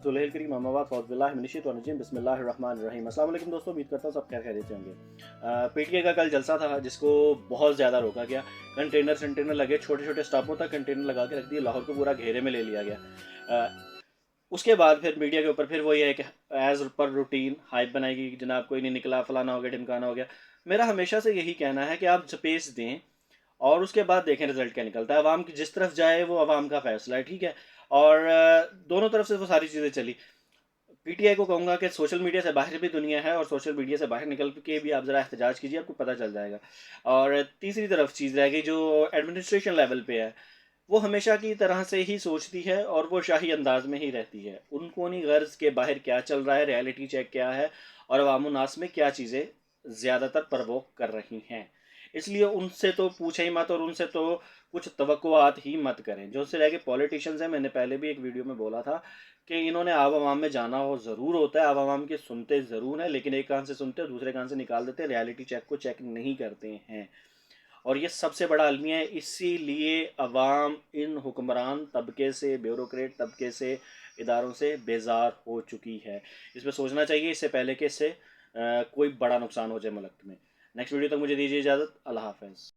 बिस्मिल्लाहिर्रहमानिर्रहीम। अस्सलाम वालेकुम दोस्तों, उम्मीद करता हूँ सब खैरियत से होंगे। पीटीए का कल जलसा था जिसको बहुत ज़्यादा रोका गया। कंटेनर लगे, छोटे छोटे स्टॉपों तक कंटेनर लगा के रख दिए, लाहौर को पूरा घेरे में ले लिया गया। उसके बाद फिर मीडिया के ऊपर फिर वही है कि एज पर रूटीन हाइप बनाएगी कि जनाब कोई नहीं निकला, फलाना हो गया, ढिमकाना हो गया। मेरा हमेशा से यही कहना है कि आप स्पेस दें और उसके बाद देखें रिजल्ट क्या निकलता है। आवाम की जिस तरफ जाए वो आवाम का फैसला है, ठीक है। और दोनों तरफ से वो सारी चीज़ें चली। पीटीआई को कहूँगा कि सोशल मीडिया से बाहर भी दुनिया है और सोशल मीडिया से बाहर निकल के भी आप ज़रा एहतजाज कीजिए, आपको पता चल जाएगा। और तीसरी तरफ चीज़ रह गई जो एडमिनिस्ट्रेशन लेवल पे है, वो हमेशा की तरह से ही सोचती है और वो शाही अंदाज में ही रहती है। उनको नहीं गर्ज के बाहर क्या चल रहा है, रियलिटी चेक क्या है और अवामुन्नास में क्या चीज़ें ज़्यादातर प्रवोक कर रही हैं। इसलिए उनसे तो पूछे ही मत और उनसे तो कुछ तवक्कुआत ही मत करें। जो से रह के पॉलिटिशियंस हैं, मैंने पहले भी एक वीडियो में बोला था कि इन्होंने आवाम में जाना हो ज़रूर होता है, आवाम के सुनते ज़रूर हैं, लेकिन एक कान से सुनते हैं दूसरे कान से निकाल देते हैं, रियलिटी चेक को चेक नहीं करते हैं। और ये सबसे बड़ा अलमिया है। इसीलिए अवाम इन हुक्मरान तबके से, ब्यूरोक्रेट तबके से, इदारों से बेजार हो चुकी है। इस पर सोचना चाहिए इससे पहले कि इससे कोई बड़ा नुकसान हो जाए मुल्क में। नेक्स्ट वीडियो तक मुझे दीजिए इजाज़त। अल्लाह हाफ़िज़।